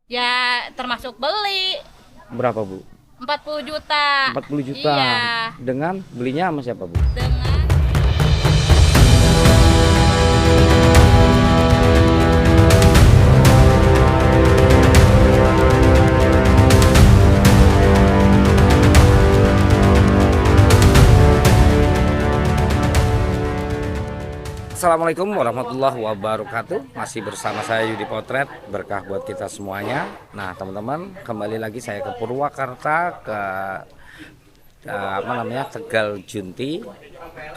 Ya termasuk beli Berapa, Bu? 40 juta. 40 juta. Iya. Dengan belinya sama siapa, Bu? Dengan Assalamualaikum warahmatullahi wabarakatuh. Masih bersama saya Yudi Potret, berkah buat kita semuanya. Nah, teman-teman, kembali lagi saya ke Purwakarta, ke Tegal Junti,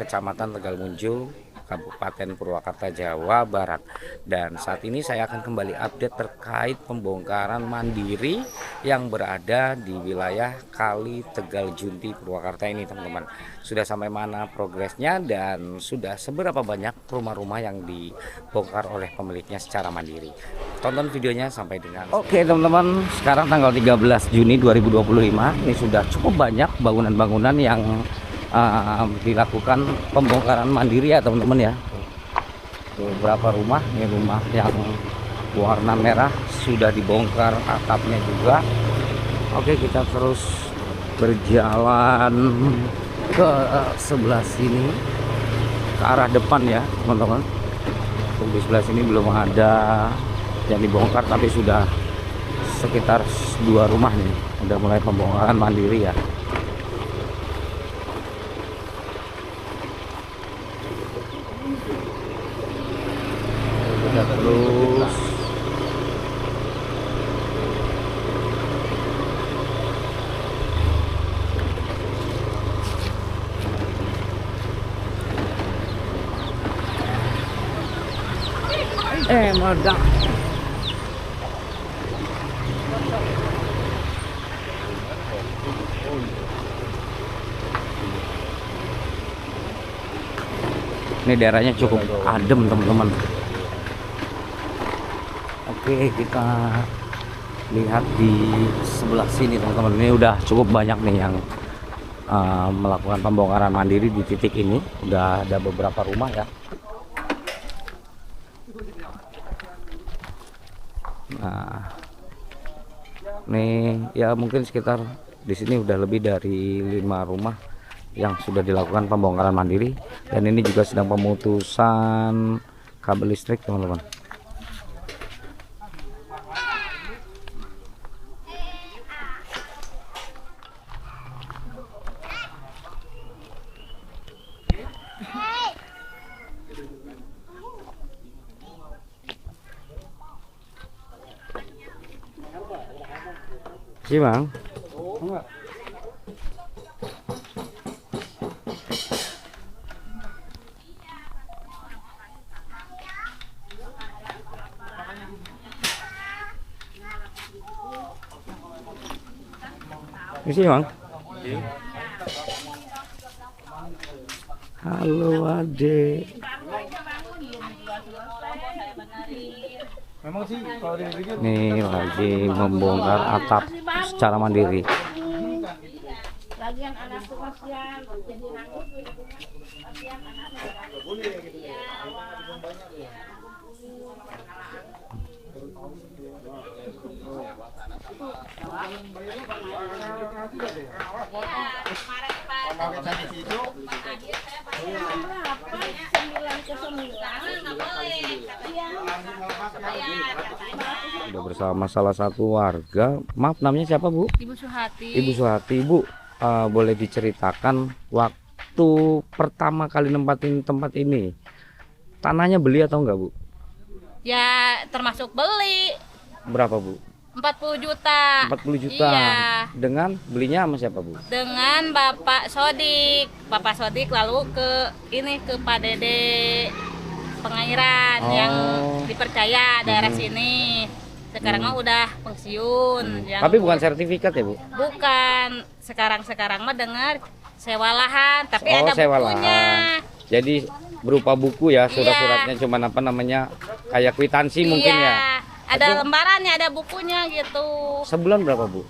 Kecamatan Tegal Munjul, Kabupaten Purwakarta, Jawa Barat. Dan saat ini saya akan kembali update terkait pembongkaran mandiri yang berada di wilayah Kali Tegal Junti Purwakarta ini, teman-teman. Sudah sampai mana progresnya dan sudah seberapa banyak rumah-rumah yang dibongkar oleh pemiliknya secara mandiri. Tonton videonya sampai dengan. Oke, teman-teman, sekarang tanggal 13 Juni 2025. Ini sudah cukup banyak bangunan-bangunan yang dilakukan pembongkaran mandiri ya, teman-teman ya. Beberapa rumah, ini rumah yang warna merah sudah dibongkar atapnya juga. Oke, kita terus berjalan ke sebelah sini, ke arah depan ya, teman-teman. Di sebelah sini belum ada yang dibongkar, tapi sudah sekitar 2 rumah nih udah mulai pembongkaran mandiri ya. Kita terus meledak. Ini daerahnya cukup adem, teman-teman. Oke, kita lihat di sebelah sini, teman-teman. Ini udah cukup banyak nih yang melakukan pembongkaran mandiri di titik ini. Udah ada beberapa rumah ya. Nah, nih ya mungkin sekitar di sini udah lebih dari 5 rumah yang sudah dilakukan pembongkaran mandiri, dan ini juga sedang pemutusan kabel listrik, teman-teman. Sih, Bang. Ini Bang. Halo, Adik. Nih lagi membongkar atap secara mandiri. Lagian anak tuh kasihan, jadi nangis, kasihan anak. Udah bersama salah satu warga. Maaf, namanya siapa, Bu? Ibu Suhati. Ibu Suhati. Ibu, boleh diceritakan waktu pertama kali nempatin tempat ini, tanahnya beli atau enggak, Bu? Ya termasuk beli Berapa, Bu? 40 juta. 40 juta. Iya. Dengan belinya sama siapa, Bu? Dengan Bapak Sodik lalu ke Pak Dede Pengairan yang dipercaya daerah sini. Sekarang mah udah pensiun. Tapi bukan sertifikat ya, Bu? Bukan. Sekarang mah dengar sewa lahan, tapi ada sewa bukunya. lahan. Jadi berupa buku ya, surat-suratnya cuman kayak kwitansi mungkin ya. Ada lembarannya, ada bukunya gitu. Sebulan berapa, Bu?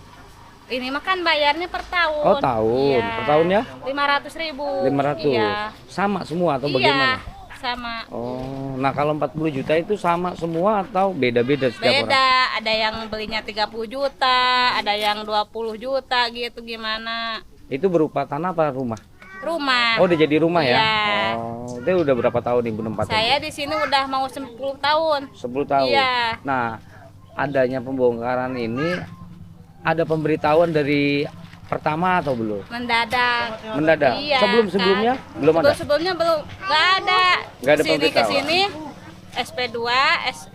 Ini mah kan bayarnya per tahun. Oh, tahun. Iya. Per tahunnya? 500.000. 500. Iya. Sama semua atau Iya, bagaimana? sama. Oh, nah kalau 40 juta itu sama semua atau beda-beda setiap orang? Beda, ada yang belinya 30 juta, ada yang 20 juta gitu gimana. Itu berupa tanah apa rumah? Rumah. Oh, udah jadi rumah ya? Iya. Oh, itu udah berapa tahun Ibu nempatin? Saya di sini udah mau 10 tahun. 10 tahun. Iya. Nah, adanya pembongkaran ini ada pemberitahuan dari pertama atau belum? Mendadak. Mendadak. Iya, Sebelum-sebelumnya kan. belum ada. Sebelumnya belum, nggak ada. Nggak ada Sini ke pemberitahuan. sini SP2,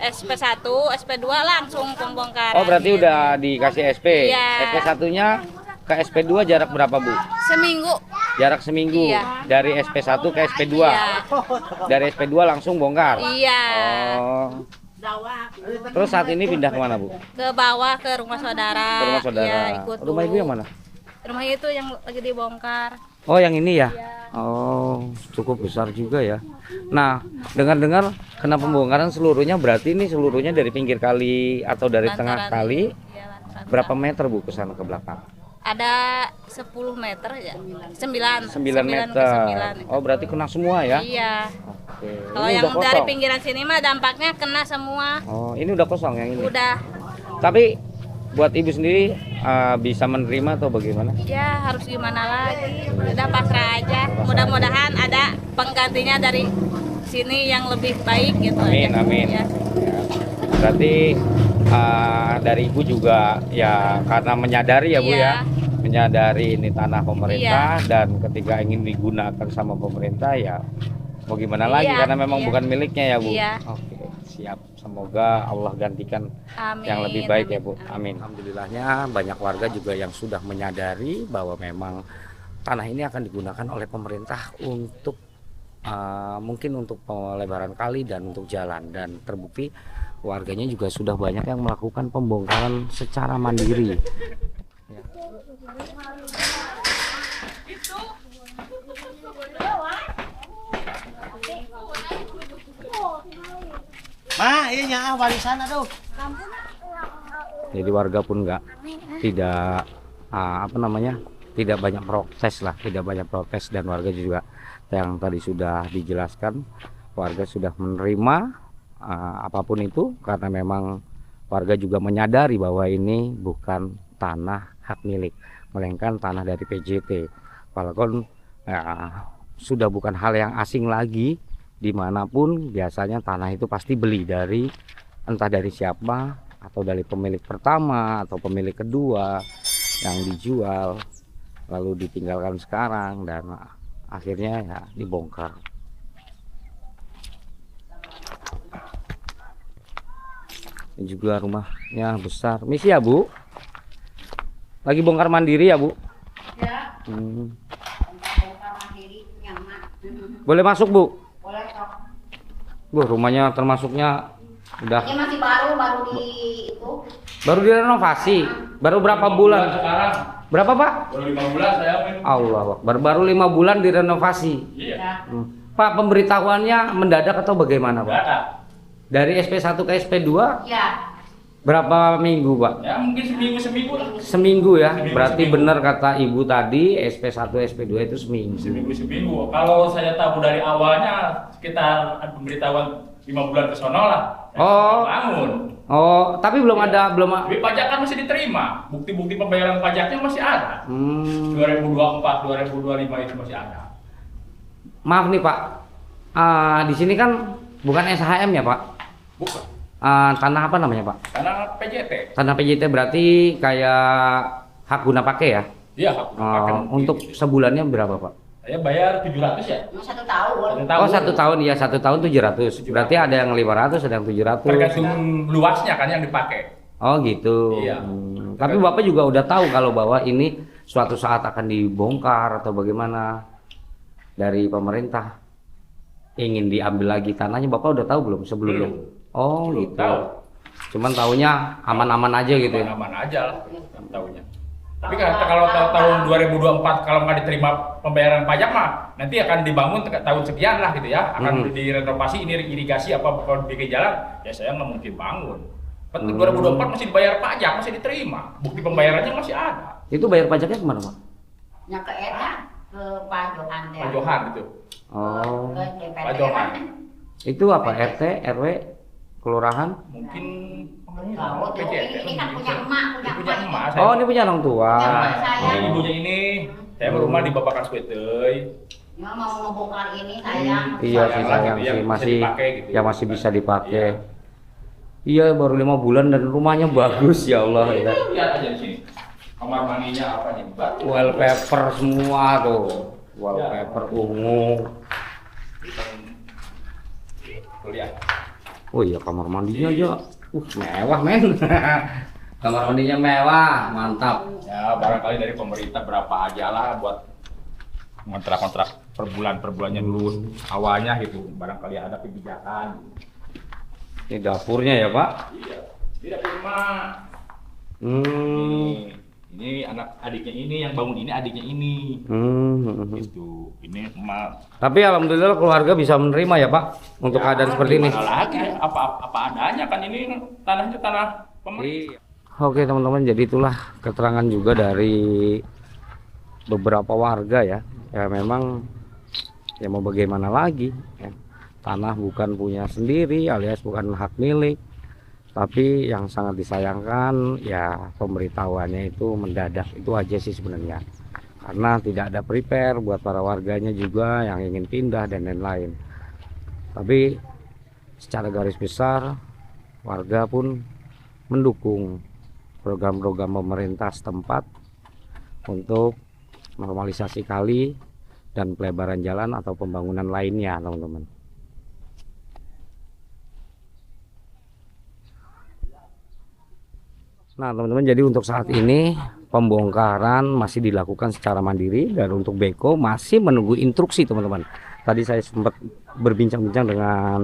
SP1, SP2 langsung pembongkaran. Oh, berarti gitu. udah dikasih SP. Iya. SP1-nya ke SP2 jarak berapa, Bu? Seminggu. Jarak seminggu. Iya. Dari SP1 ke SP2. Iya. Dari SP2 langsung bongkar. Iya. Oh. Terus saat ini pindah kemana, Bu? Ke bawah ke rumah saudara. Ke rumah saudara. Iya, ikut Rumah Ibu dulu. yang mana? Rumah itu yang lagi dibongkar. Oh, yang ini ya? Iya. Oh, cukup besar juga ya. Nah, dengar-dengar kena pembongkaran seluruhnya, berarti ini seluruhnya dari pinggir kali atau dari tengah Lantaran kali. iya, lantaran. Berapa meter, Bu, ke sana ke belakang? Ada 10 meter ya. 9. 9 meter. Oh, berarti kena semua ya? Iya. Oke. Kalau Ini yang udah dari kosong? pinggiran sini mah dampaknya kena semua. Oh, ini udah kosong yang ini. Udah. Tapi buat Ibu sendiri bisa menerima atau bagaimana? Ya harus gimana lagi. Udah pasrah aja. Mudah-mudahan ada penggantinya dari sini yang lebih baik gitu Amin, aja. amin. Ya. Berarti dari Ibu juga ya karena menyadari ya, Bu, Iya. ya. Menyadari ini tanah pemerintah dan ketika ingin digunakan sama pemerintah ya mau gimana lagi Iya, karena memang iya. bukan miliknya ya, Bu. Iya. Oke, siap. Semoga Allah gantikan Amin. yang lebih baik ya, Bu. Amin. Alhamdulillahnya banyak warga juga yang sudah menyadari bahwa memang tanah ini akan digunakan oleh pemerintah untuk mungkin untuk pelebaran kali dan untuk jalan, dan terbukti warganya juga sudah banyak yang melakukan pembongkaran secara mandiri. Ya. Ma, iya nya warisan aduh. Jadi warga pun tidak tidak banyak protes lah, tidak banyak protes, dan warga juga yang tadi sudah dijelaskan, warga sudah menerima apapun itu karena memang warga juga menyadari bahwa ini bukan tanah hak milik, melainkan tanah dari PJT. Walaupun sudah bukan hal yang asing lagi, dimanapun biasanya tanah itu pasti beli dari entah dari siapa, atau dari pemilik pertama atau pemilik kedua yang dijual lalu ditinggalkan sekarang dan akhirnya ya dibongkar. Ini juga rumahnya besar. Misi ya, Bu? Lagi bongkar mandiri ya, Bu? Ya, Hmm. bongkar mandiri nyaman. Boleh masuk, Bu? Boleh kok. Bu, rumahnya termasuknya udah Ini masih baru di itu. baru direnovasi. Baru berapa bulan? Sekarang Berapa, Pak? baru 5 bulan saya Min. Allah, baru 5 bulan direnovasi. Iya. Pak, pemberitahuannya mendadak atau bagaimana, Pak? Enggak ada. Dari SP1 ke SP2 Ya, berapa minggu, Pak? Ya mungkin seminggu lah. Seminggu ya. Seminggu, Berarti seminggu. benar kata Ibu tadi, SP1 SP2 itu seminggu. Seminggu. Kalau saya tahu dari awalnya sekitar pemberitahuan 5 bulan ke sono lah. Oh. Bangun. Oh, tapi belum ada Tapi pajak kan masih diterima. Bukti-bukti pembayaran pajaknya masih ada. 2024, 2025 itu masih ada. Maaf nih, Pak. Di sini kan bukan SHM ya, Pak? Bukan. Tanah apa namanya, Pak? Karena PJT. Tanah PJT berarti kayak hak guna pakai ya? Iya, hak pakai. Untuk sebulannya berapa, Pak? Saya bayar 700 ya. cuma 1 tahun. Oh, 1 tahun ya, 1 tahun 700. Berarti ada yang 500, ada yang 700. Tergantung luasnya kan yang dipakai. Oh gitu. Iya. Tapi Bapak juga udah tahu kalau bahwa ini suatu saat akan dibongkar atau bagaimana dari pemerintah ingin diambil lagi tanahnya, Bapak udah tahu belum sebelumnya? Oh Belum gitu. tahu. Cuman taunya aman-aman aja gitu ya. Aman aja lah tahunya. Tapi kalau tahun 2024 kalau nggak diterima pembayaran pajak mah nanti akan dibangun tahun sekian lah gitu ya, akan direnovasi ini irigasi apa kalau bikin jalan ya saya nggak mungkin bangun. 2024 masih dibayar pajak, masih diterima, bukti pembayarannya masih ada. Itu bayar pajaknya kemana, Pak? Nya ke eta. ke Pak Johan ya. Pak Johan gitu. Oh, Ke DPT Pak Johan. kan. itu apa RT, RW, kelurahan? Mungkin Oh, ini kan punya emak, punya emak. Oh, ini punya orang tua. Punya emak saya. Ini ibunya ini. Saya rumah di Babakan Sueteuy. Cuma mau ngebongkar ini sayang. Iya sih sayang Yang sih bisa masih dipakai gitu. ya masih bisa dipakai. Iya baru 5 bulan dan rumahnya bagus ya Allah ya. Lihat aja di sini. Kamar mandinya apa nih? Batu. Wallpaper semua tuh. Wallpaper ungu. Tuh lihat. Oh iya kamar mandinya aja. Mewah men. Kamar mandinya mewah, mantap. Ya barangkali dari pemerintah berapa aja lah buat kontrak-kontrak per bulannya dulu awalnya gitu. Barangkali ada kebijakan. Ini dapurnya ya Pak. Iya. Tidak rumah. Ini anak adiknya ini yang bangun ini adiknya ini. Gitu. Ini emak. Tapi alhamdulillah keluarga bisa menerima ya Pak untuk Ya, keadaan seperti ini. gimana lagi? Apa adanya kan ini tanahnya tanah pemerintah. Iya. Oke teman-teman, jadi itulah keterangan juga dari beberapa warga ya. Ya memang ya mau bagaimana lagi ya. Tanah bukan punya sendiri alias bukan hak milik. Tapi yang sangat disayangkan ya pemberitahuannya itu mendadak, itu aja sih sebenarnya. Karena tidak ada prepare buat para warganya juga yang ingin pindah dan lain-lain. Tapi secara garis besar warga pun mendukung program-program pemerintah setempat untuk normalisasi kali dan pelebaran jalan atau pembangunan lainnya, teman-teman. Nah teman-teman, jadi untuk saat ini pembongkaran masih dilakukan secara mandiri dan untuk beko masih menunggu instruksi teman-teman. Tadi saya sempat berbincang-bincang dengan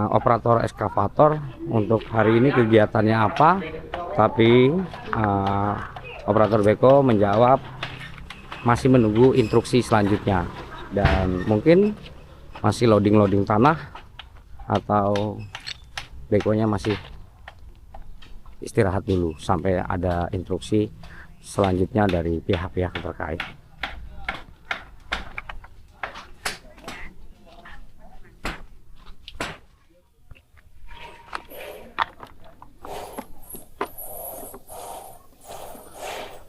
operator eskavator untuk hari ini kegiatannya apa, tapi operator beko menjawab masih menunggu instruksi selanjutnya dan mungkin masih loading tanah atau bekonya masih istirahat dulu sampai ada instruksi selanjutnya dari pihak-pihak terkait.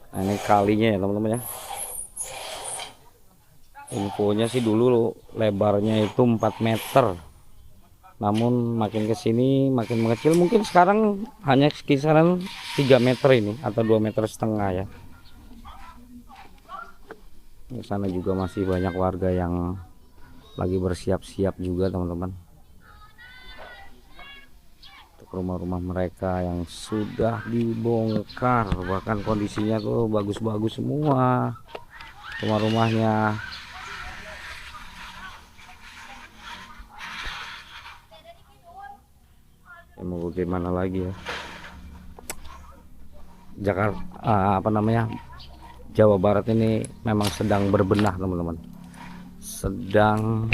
Nah, ini kalinya ya teman-teman ya. Infonya sih dulu lebarnya itu 4 meter. Namun makin ke sini makin mengecil, mungkin sekarang hanya kisaran 3 meter ini atau 2,5 meter ya. Di sana juga masih banyak warga yang lagi bersiap-siap juga teman-teman. Untuk rumah-rumah mereka yang sudah dibongkar, bahkan kondisinya tuh bagus-bagus semua rumah-rumahnya. Ya, mau bagaimana lagi ya, Jakarta Jawa Barat ini memang sedang berbenah teman-teman, sedang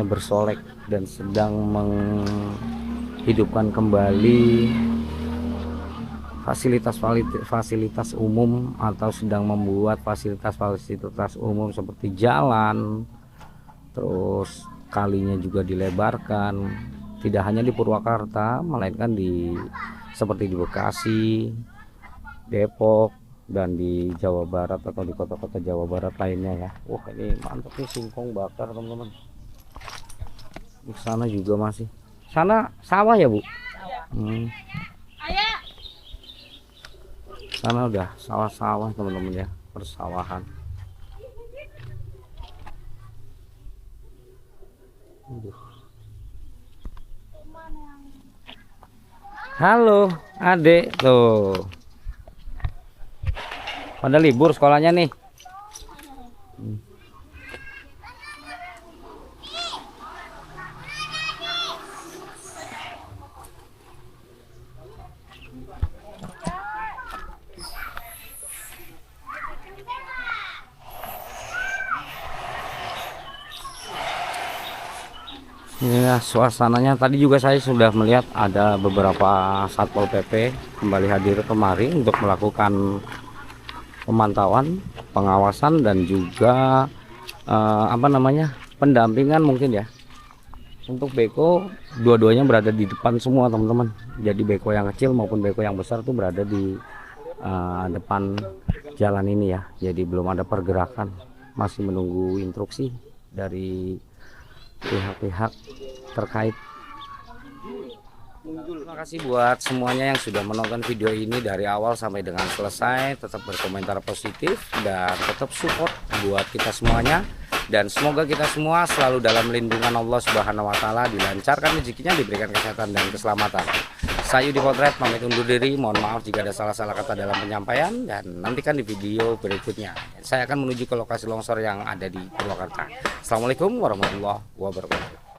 bersolek dan sedang menghidupkan kembali fasilitas umum atau sedang membuat fasilitas umum seperti jalan, terus kalinya juga dilebarkan, tidak hanya di Purwakarta melainkan seperti di Bekasi, Depok, dan di Jawa Barat atau di kota-kota Jawa Barat lainnya ya. Wah ini mantap nih, singkong bakar teman-teman. Di sana juga masih, sana sawah ya Bu? Sana udah sawah-sawah teman-teman ya, persawahan. Halo adek tuh, pada libur sekolahnya nih. Ya, suasananya tadi juga saya sudah melihat ada beberapa Satpol PP kembali hadir kemari untuk melakukan pemantauan, pengawasan dan juga pendampingan mungkin ya. Untuk beko dua-duanya berada di depan semua teman-teman. Jadi beko yang kecil maupun beko yang besar tuh berada di depan jalan ini ya. Jadi belum ada pergerakan, masih menunggu instruksi dari pihak-pihak terkait. Terima kasih buat semuanya yang sudah menonton video ini dari awal sampai dengan selesai. Tetap berkomentar positif dan tetap support buat kita semuanya. Dan semoga kita semua selalu dalam lindungan Allah Subhanahu wa Ta'ala, dilancarkan rezekinya, diberikan kesehatan dan keselamatan. Saya Yudi Potret pamit undur diri. Mohon maaf jika ada salah-salah kata dalam penyampaian, dan nantikan di video berikutnya. Saya akan menuju ke lokasi longsor yang ada di Purwakarta. Assalamualaikum warahmatullahi wabarakatuh.